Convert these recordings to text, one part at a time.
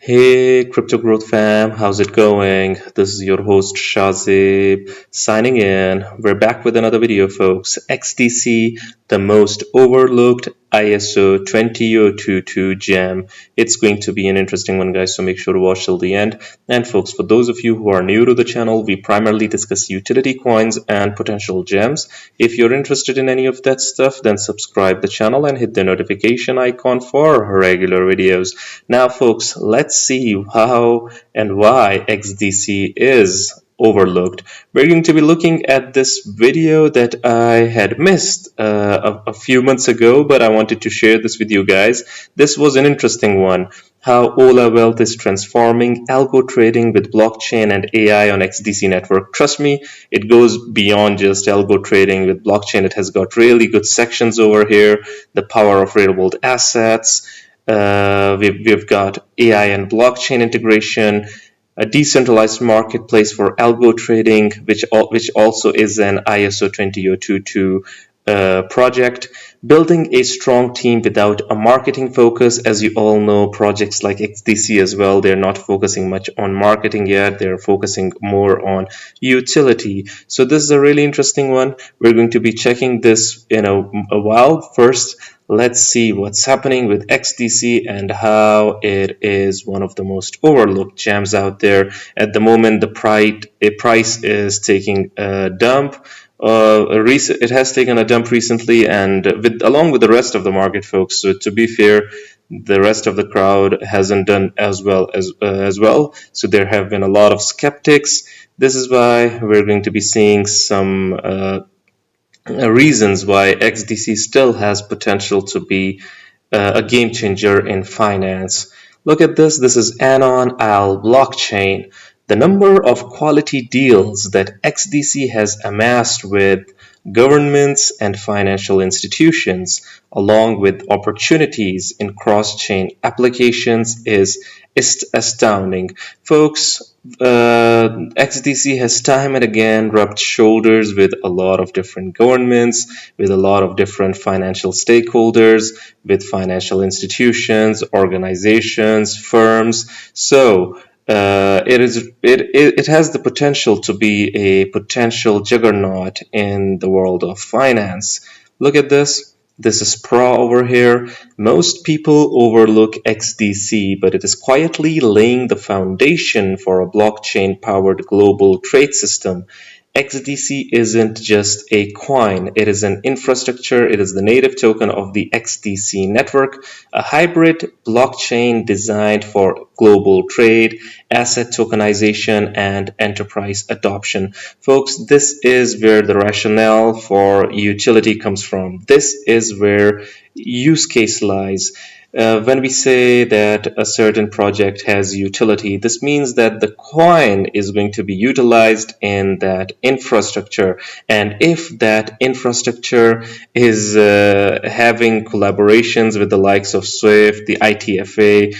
Hey, Crypto Growth fam, how's it going? This is your host Shazib signing in. We're back with another video, folks. XDC, the most overlooked ISO20022 gem. It's going to be an interesting one, guys, so make sure to watch till the end. And folks, for those of you who are new to the channel, we primarily discuss utility coins and potential gems. If you're interested in any of that stuff, then subscribe the channel and hit the notification icon for regular videos. Now, folks, let's see how and why XDC is overlooked. We're going to be looking at this video that I had missed a few months ago, but I wanted to share this with you guys. This was an interesting one. How Ola Wealth is transforming algo trading with blockchain and AI on XDC network. Trust me, it goes beyond just algo trading with blockchain. It has got really good sections over here. The power of real world assets. We've got AI and blockchain integration, a decentralized marketplace for algo trading, which also is an ISO 20022 project, building a strong team without a marketing focus. As you all know, projects like XDC as well, they're not focusing much on marketing yet. They're focusing more on utility. So this is a really interesting one. We're going to be checking this in a while. First, let's see what's happening with XDC and how it is one of the most overlooked gems out there. At the moment, the price is taking a dump. It has taken a dump recently, and along with the rest of the market, folks. So to be fair, the rest of the crowd hasn't done as well as well. So there have been a lot of skeptics. This is why we're going to be seeing some reasons why XDC still has potential to be a game changer in finance. Look at this. This is Anon Al blockchain. The number of quality deals that XDC has amassed with governments and financial institutions, along with opportunities in cross-chain applications, is astounding. Folks, XDC has time and again rubbed shoulders with a lot of different governments, with a lot of different financial stakeholders, with financial institutions, organizations, firms. So it has the potential to be a potential juggernaut in the world of finance. Look at this. This is PRA over here. Most people overlook XDC, but it is quietly laying the foundation for a blockchain-powered global trade system. XDC isn't just a coin, it is an infrastructure, it is the native token of the XDC network, a hybrid blockchain designed for global trade, asset tokenization, and enterprise adoption. Folks, this is where the rationale for utility comes from. This is where use case lies. When we say that a certain project has utility, this means that the coin is going to be utilized in that infrastructure. And if that infrastructure is having collaborations with the likes of SWIFT, the ITFA,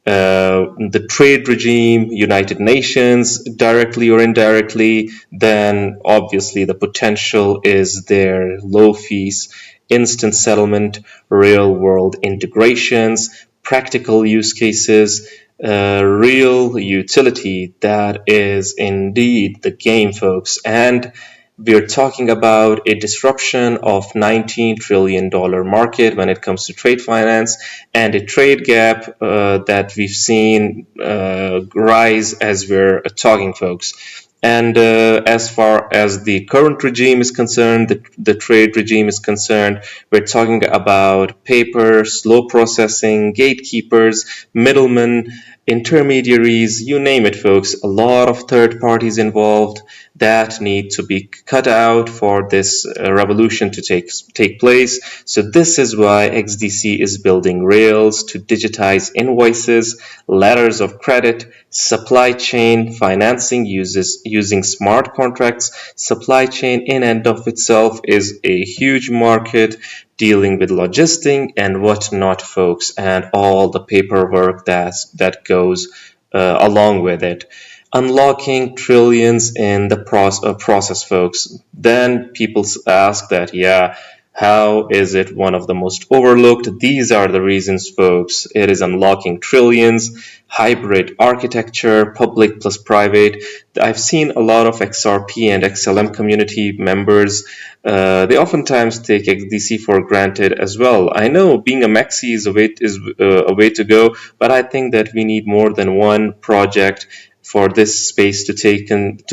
the trade regime, United Nations, directly or indirectly, then obviously the potential is there. Low fees, instant settlement, real world integrations, practical use cases, real utility. That is indeed the game, folks. And we're talking about a disruption of $19 trillion market when it comes to trade finance, and a trade gap that we've seen rise as we're talking, folks. And as far as the current regime is concerned, the trade regime is concerned, we're talking about paper, slow processing, gatekeepers, middlemen, intermediaries, you name it, folks. A lot of third parties involved that need to be cut out for this revolution to take place. So this is why XDC is building rails to digitize invoices, letters of credit, supply chain financing using smart contracts. Supply chain in and of itself is a huge market dealing with logistic and whatnot, folks, and all the paperwork that goes along with it. Unlocking trillions in the process, folks. Then people ask that, yeah, How is it one of the most overlooked? These are the reasons, folks. It is unlocking trillions, hybrid architecture, public plus private. I've seen a lot of XRP and XLM community members. They oftentimes take XDC for granted as well. I know being a maxi is a way to go, but I think that we need more than one project for this space to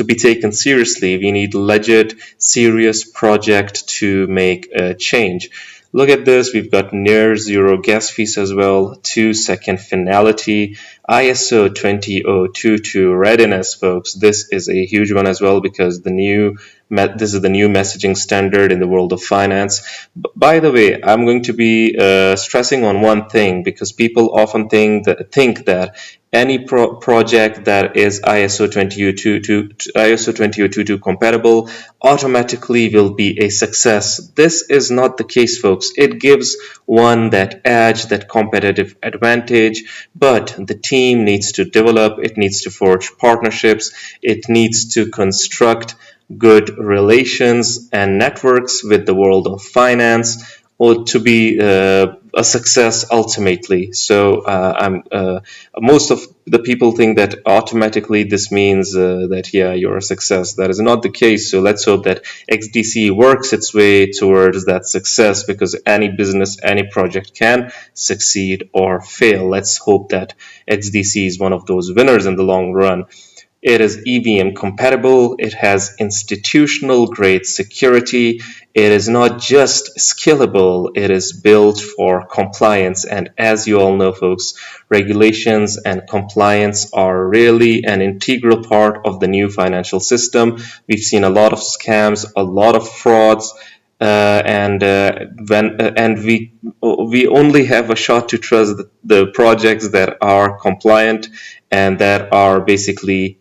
be taken seriously. We need legit, serious project to make a change. Look at this. We've got near zero gas fees as well, 2-second finality, ISO20022 readiness, folks. This is a huge one as well because this is the new messaging standard in the world of finance. By the way, I'm going to be stressing on one thing because people often think that any project that is ISO20022 compatible automatically will be a success. This is not the case, folks. It gives one that edge, that competitive advantage, but the team needs to develop, it needs to forge partnerships, it needs to construct good relations and networks with the world of finance or to be a success ultimately. So most of the people think that automatically this means that yeah, you're a success. That is not the case. So let's hope that XDC works its way towards that success because any business, any project can succeed or fail. Let's hope that XDC is one of those winners in the long run. It is EVM compatible. It has institutional grade security. It is not just scalable. It is built for compliance. And as you all know, folks, regulations and compliance are really an integral part of the new financial system. We've seen a lot of scams, a lot of frauds. And we only have a shot to trust the projects that are compliant and that are basically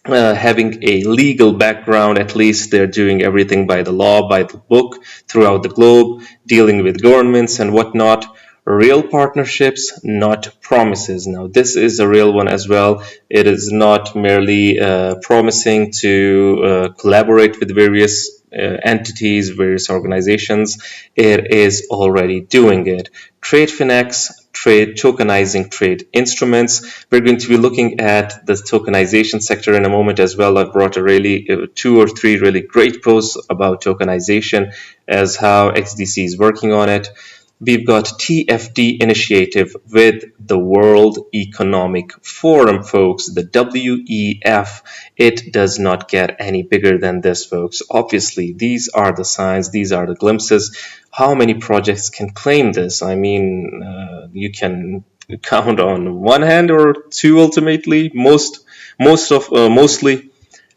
having a legal background. At least they're doing everything by the law, by the book, throughout the globe, dealing with governments and whatnot. Real partnerships, not promises. Now, this is a real one as well. It is not merely promising to collaborate with various entities, various organizations. It is already doing it. TradeFinex, trade tokenizing trade instruments. We're going to be looking at the tokenization sector in a moment as well. I've brought a really 2 or 3 really great posts about tokenization as how XDC is working on it. We've got TFD initiative with the World Economic Forum, folks, the WEF. It does not get any bigger than this, folks. Obviously, these are the signs, these are the glimpses. How many projects can claim this? I mean, you can count on one hand or two ultimately, mostly,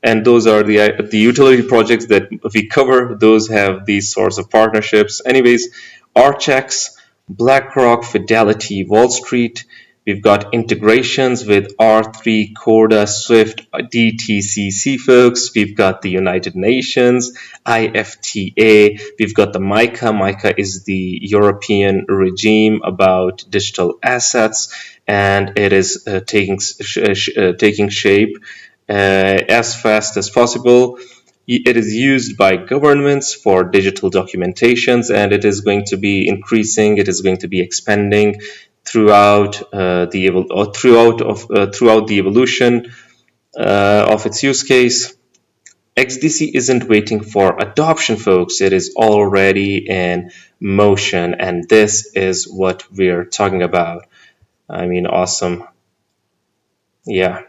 and those are the utility projects that we cover. Those have these sorts of partnerships. Anyways, Archex, BlackRock, Fidelity, Wall Street. We've got integrations with R3, Corda, Swift, DTCC, folks. We've got the United Nations, IFTA. We've got the MiCA. MiCA is the European regime about digital assets, and it is taking shape as fast as possible. It is used by governments for digital documentations, and it is going to be increasing. It is going to be expanding throughout throughout the evolution of its use case. XDC isn't waiting for adoption, folks. It is already in motion, and this is what we're talking about. I mean, awesome. Yeah.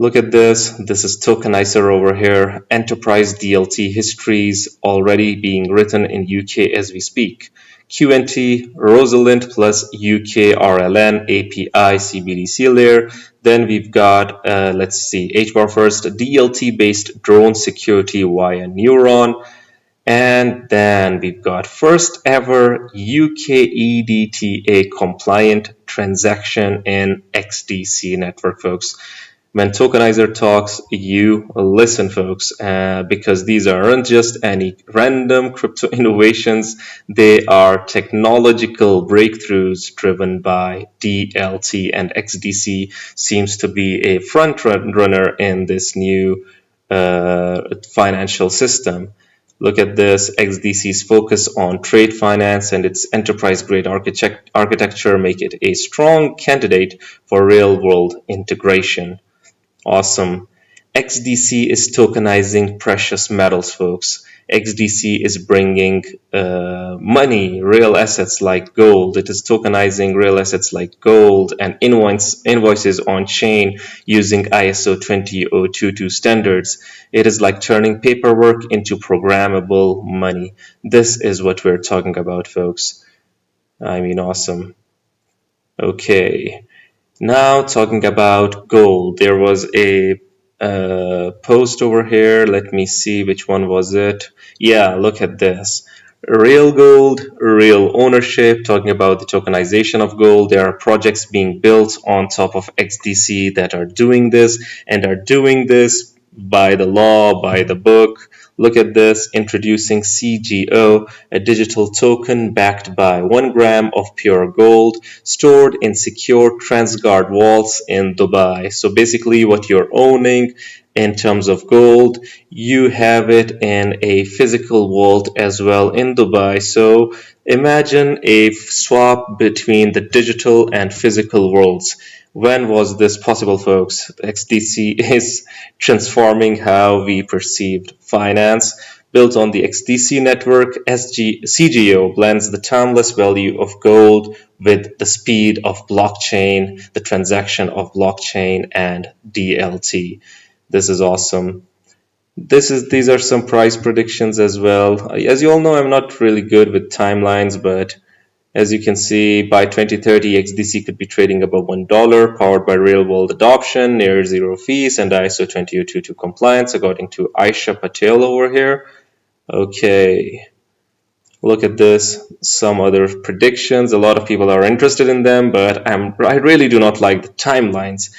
Look at this. This is tokenizer over here. Enterprise DLT histories already being written in UK as we speak. QNT, Rosalind plus UK RLN, API, CBDC layer. Then we've got, let's see, hbar first, DLT based drone security via Neuron. And then we've got first ever UK EDTA compliant transaction in XDC network, folks. When Tokenizer talks, you listen, folks, because these aren't just any random crypto innovations. They are technological breakthroughs driven by DLT, and XDC seems to be a front runner in this new financial system. Look at this. XDC's focus on trade finance and its enterprise-grade architecture make it a strong candidate for real-world integration. Awesome. XDC is tokenizing precious metals, folks. XDC is bringing money, real assets like gold. It is tokenizing real assets like gold and invoices on chain using ISO20022 standards. It is like turning paperwork into programmable money. This is what we're talking about, folks. I mean, awesome. Okay. Now talking about gold, there was a post over here. Let me see which one was it. Yeah, look at this. Real gold, real ownership, talking about the tokenization of gold. There are projects being built on top of XDC that are doing this and are doing this by the law, by the book. Look at this, introducing CGO, a digital token backed by 1 gram of pure gold stored in secure TransGuard vaults in Dubai. So basically what you're owning in terms of gold, you have it in a physical vault as well in Dubai. So imagine a swap between the digital and physical worlds. When was this possible, folks? XDC is transforming how we perceived finance. Built on the XDC network, CGO blends the timeless value of gold with the speed of blockchain, the transaction of blockchain, and DLT. This is awesome. These are some price predictions as well. As you all know, I'm not really good with timelines, but as you can see, by 2030, XDC could be trading above $1, powered by real-world adoption, near zero fees, and ISO20022 compliance, according to Aisha Patel over here. Okay, look at this. Some other predictions. A lot of people are interested in them, but I really do not like the timelines.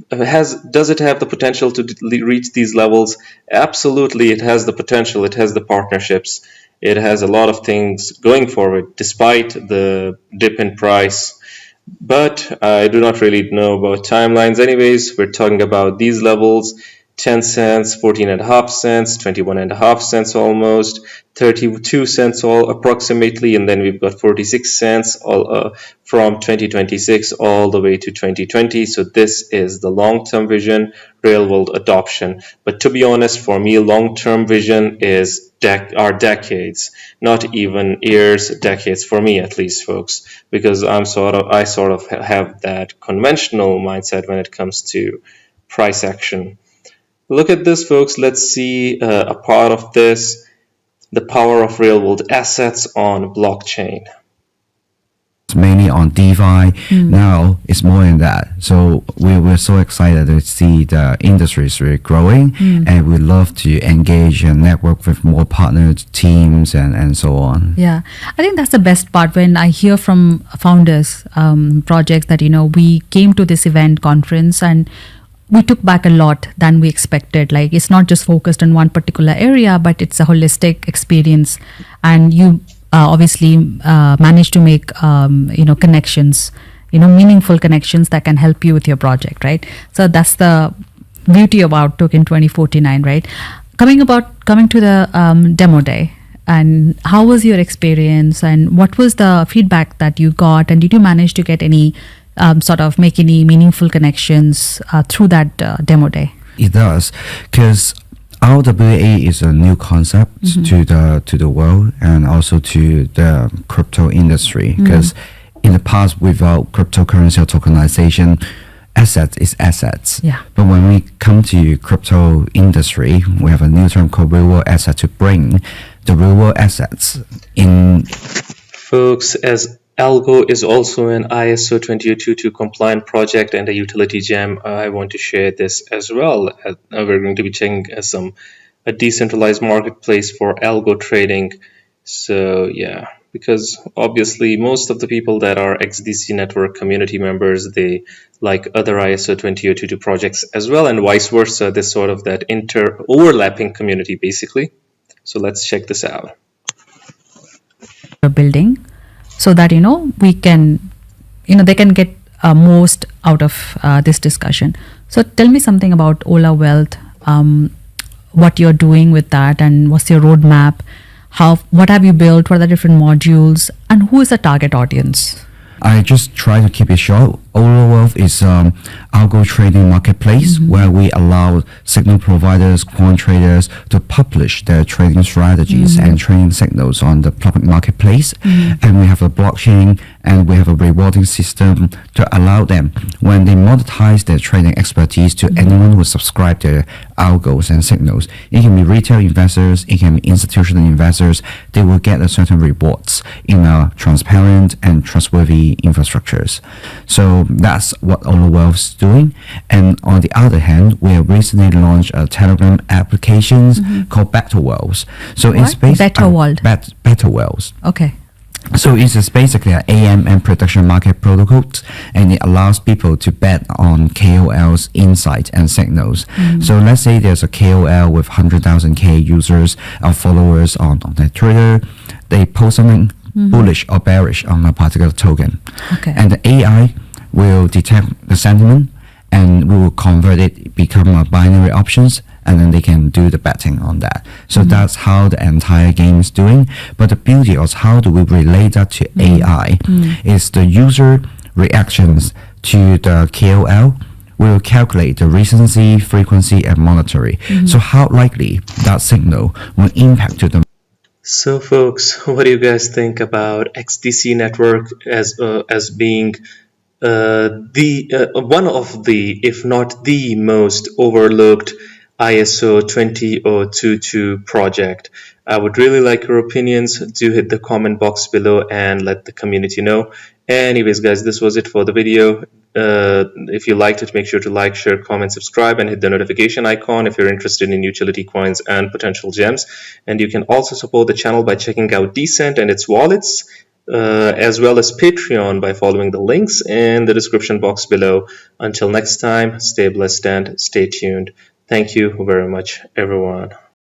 Does it have the potential to reach these levels? Absolutely, it has the potential. It has the partnerships. It has a lot of things going for it, despite the dip in price. But I do not really know about timelines. Anyways, we're talking about these levels. 10 cents, 14.5 cents, 21.5 cents almost, 32 cents all approximately, and then we've got 46 cents all from 2026 all the way to 2020. So this is the long-term vision, real-world adoption. But to be honest, for me, long-term vision is decades, not even years, decades for me at least, folks, because I sort of have that conventional mindset when it comes to price action. Look at this, folks. Let's see a part of this, the power of real-world assets on blockchain. Mainly on DeFi. Now it's more than that. So we're so excited to see the industry is really growing, and we love to engage and network with more partners, teams, and so on. Yeah, I think that's the best part when I hear from founders, projects that, we came to this event conference and we took back a lot than we expected. Like, it's not just focused on one particular area, but it's a holistic experience. And you obviously managed to make, connections, meaningful connections that can help you with your project, right? So that's the beauty about Token 2049, right? Coming to the demo day, and how was your experience, and what was the feedback that you got, and did you manage to get any make any meaningful connections through that demo day? It does, because RWA is a new concept to the world and also to the crypto industry. Because in the past, without cryptocurrency or tokenization, assets is assets. Yeah. But when we come to crypto industry, we have a new term called real world asset to bring the real world assets in. Folks, as algo is also an ISO20022 compliant project and a utility gem, I want to share this as well. We're going to be checking a decentralized marketplace for algo trading. So yeah, because obviously most of the people that are XDC network community members, they like other ISO20022 projects as well, and vice versa. There's sort of that overlapping community basically. So let's check this out. Building, so that we can they can get most out of this discussion. So tell me something about Ola Wealth. what you're doing with that, and what's your roadmap? What have you built? What are the different modules, and who is the target audience? I just try to keep it short. Overwealth is algo trading marketplace where we allow signal providers, quant traders to publish their trading strategies and trading signals on the public marketplace. And we have a blockchain and we have a rewarding system to allow them, when they monetize their trading expertise to anyone who subscribe their algos and signals. It can be retail investors, it can be institutional investors. They will get a certain rewards in a transparent and trustworthy infrastructures. So that's what Overwealth is doing. And on the other hand, we have recently launched a Telegram applications called Better Worlds. So What? it's basically Better World. Better Worlds. Okay. So it's just basically an AM and prediction market protocol, and it allows people to bet on KOL's insight and signals. So let's say there's a KOL with 100,000 users or followers on their Twitter. They post something bullish or bearish on a particular token. Okay. And the AI will detect the sentiment and we will convert it, become a binary options, and then they can do the betting on that. So that's how the entire game is doing. But the beauty of how do we relate that to AI is the user reactions to the KOL will calculate the recency, frequency, and monetary. So how likely that signal will impact to the. So, folks, what do you guys think about XDC network as being the one of the, if not the most overlooked ISO20022 project? I would really like your opinions. Do hit the comment box below and let the community know. Anyways, guys, this was it for the video. If you liked it, make sure to like, share, comment, subscribe, and hit the notification icon if you're interested in utility coins and potential gems. And you can also support the channel by checking out Decent and its wallets, as well as Patreon by following the links in the description box below. Until next time, stay blessed and stay tuned. Thank you very much, everyone.